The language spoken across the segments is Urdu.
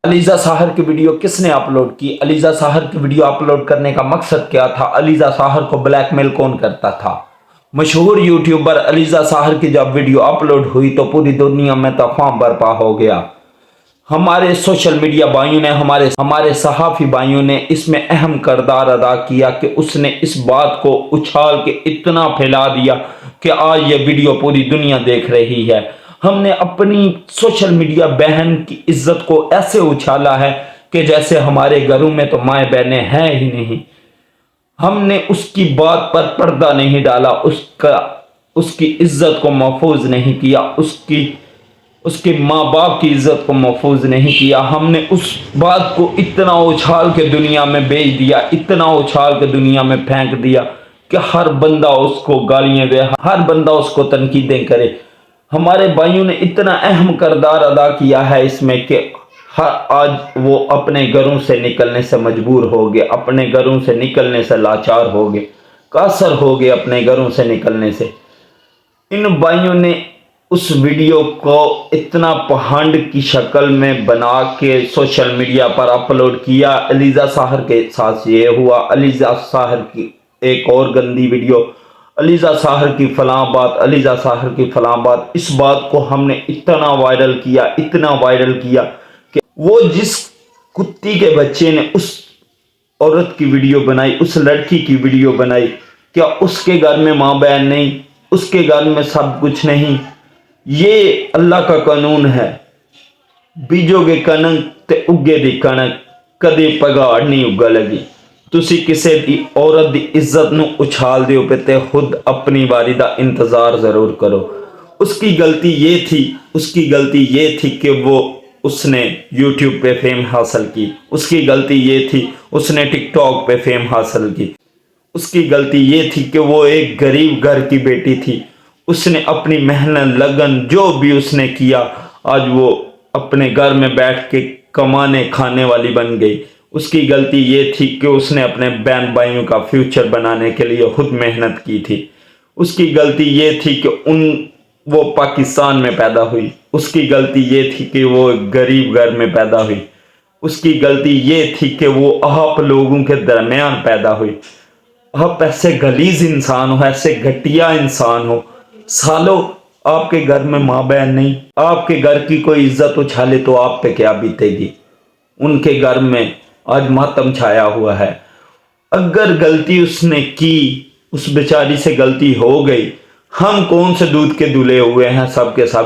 علیزہ ساحر کی ویڈیو کس نے اپلوڈ کی؟ علیزہ ساحر کی ویڈیو اپلوڈ کرنے کا مقصد کیا تھا؟ علیزہ ساحر کو بلیک میل کون کرتا تھا؟ مشہور یوٹیوبر علیزہ ساحر کی جب ویڈیو اپلوڈ ہوئی تو پوری دنیا میں طوفان برپا ہو گیا۔ ہمارے سوشل میڈیا بھائیوں نے، ہمارے صحافی بھائیوں نے اس میں اہم کردار ادا کیا کہ اس نے اس بات کو اچھال کے اتنا پھیلا دیا کہ آج یہ ویڈیو پوری دنیا دیکھ رہی ہے۔ ہم نے اپنی سوشل میڈیا بہن کی عزت کو ایسے اچھالا ہے کہ جیسے ہمارے گھروں میں تو مائیں بہنیں ہیں ہی نہیں۔ ہم نے اس کی بات پر پردہ نہیں ڈالا، اس کی عزت کو محفوظ نہیں کیا، اس کے ماں باپ کی عزت کو محفوظ نہیں کیا۔ ہم نے اس بات کو اتنا اچھال کے دنیا میں بیچ دیا، اتنا اچھال کے دنیا میں پھینک دیا کہ ہر بندہ اس کو گالیاں دے، ہر بندہ اس کو تنقیدیں کرے۔ ہمارے بھائیوں نے اتنا اہم کردار ادا کیا ہے اس میں کہ آج وہ اپنے گھروں سے نکلنے سے مجبور ہو گئے، اپنے گھروں سے نکلنے سے لاچار ہو گئے، قاصر ہو گئے اپنے گھروں سے نکلنے سے۔ ان بھائیوں نے اس ویڈیو کو اتنا پہنڈ کی شکل میں بنا کے سوشل میڈیا پر اپلوڈ کیا۔ علیزہ ساحر کے ساتھ یہ ہوا، علیزہ ساحر کی ایک اور گندی ویڈیو، علیزہ ساحر کی فلاں بات، علیزہ ساحر کی فلاں بات۔ اس بات کو ہم نے اتنا وائرل کیا، اتنا وائرل کیا کہ وہ جس کتی کے بچے نے اس عورت کی ویڈیو بنائی، اس لڑکی کی ویڈیو بنائی، کیا اس کے گھر میں ماں بہن نہیں؟ اس کے گھر میں سب کچھ نہیں؟ یہ اللہ کا قانون ہے، بیجو گے کنک تے اگے دی کنک، کدے پگاڑ نہیں اگا لگی۔ تسی کسے دی عورت دی عزت نو اچھال دیو پہ تے خود اپنی باری دا انتظار ضرور کرو۔ اس کی غلطی یہ تھی کہ اس نے یوٹیوب پہ فیم حاصل کی، اس کی غلطی یہ تھی اس نے ٹک ٹاک پہ فیم حاصل کی، اس کی غلطی یہ تھی کہ وہ ایک غریب گھر کی بیٹی تھی۔ اس نے اپنی محنت، لگن، جو بھی اس نے کیا، آج وہ اپنے گھر میں بیٹھ کے کمانے کھانے والی بن گئی۔ اس کی غلطی یہ تھی کہ اس نے اپنے بہن بھائیوں کا فیوچر بنانے کے لیے خود محنت کی تھی۔ اس کی غلطی یہ تھی کہ وہ پاکستان میں پیدا ہوئی۔ اس کی غلطی یہ تھی کہ وہ غریب گھر میں پیدا ہوئی۔ اس کی غلطی یہ تھی کہ وہ آپ لوگوں کے درمیان پیدا ہوئی۔ آپ ایسے غلیظ انسان ہو، ایسے گھٹیا انسان ہو، سالو آپ کے گھر میں ماں بہن نہیں، آپ کے گھر کی کوئی عزت اچھالے تو آپ پہ کیا بیتے گی؟ ان کے گھر میں آج ماتم چھایا ہوا ہے۔ اگر غلطی اس نے کی، اس بیچاری سے غلطی ہو گئی، ہم کون سے دودھ کے دھلے ہوئے ہیں سب کے سب؟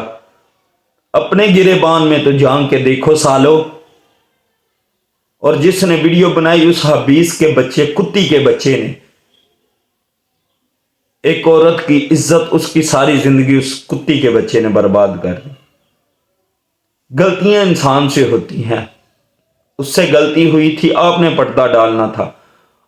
اپنے گریبان میں تو جان کے دیکھو سالو۔ اور جس نے ویڈیو بنائی اس حبیث کے بچے، کتی کے بچے نے، ایک عورت کی عزت، اس کی ساری زندگی اس کتی کے بچے نے برباد کر دی۔ غلطیاں انسان سے ہوتی ہیں، اس سے غلطی ہوئی تھی، آپ نے پردہ ڈالنا تھا۔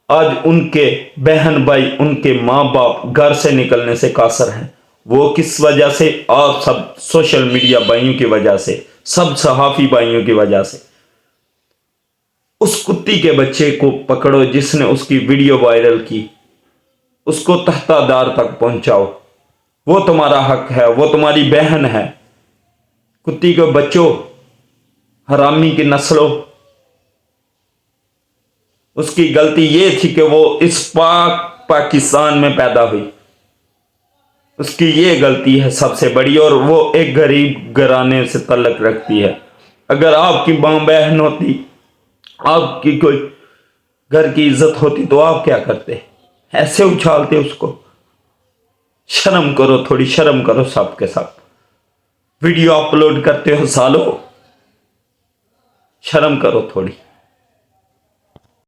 آج ان کے بہن بھائی، ان کے ماں باپ گھر سے نکلنے سے قاصر ہیں۔ وہ کس وجہ سے؟ آپ سب سوشل میڈیا بھائیوں کی وجہ سے، سب صحافی بھائیوں کی وجہ سے۔ اس کتی کے بچے کو پکڑو جس نے اس کی ویڈیو وائرل کی، اس کو تحت دار تک پہنچاؤ۔ وہ تمہارا حق ہے، وہ تمہاری بہن ہے۔ کتی کے بچوں، حرامی کی نسلوں، اس کی غلطی یہ تھی کہ وہ اس پاکستان میں پیدا ہوئی۔ اس کی یہ غلطی ہے سب سے بڑی، اور وہ ایک غریب گھرانے سے تعلق رکھتی ہے۔ اگر آپ کی ماں بہن ہوتی، آپ کی کوئی گھر کی عزت ہوتی تو آپ کیا کرتے؟ ایسے اچھالتے اس کو؟ شرم کرو، تھوڑی شرم کرو سب کے سب۔ ویڈیو اپلوڈ کرتے ہو سالو، شرم کرو تھوڑی۔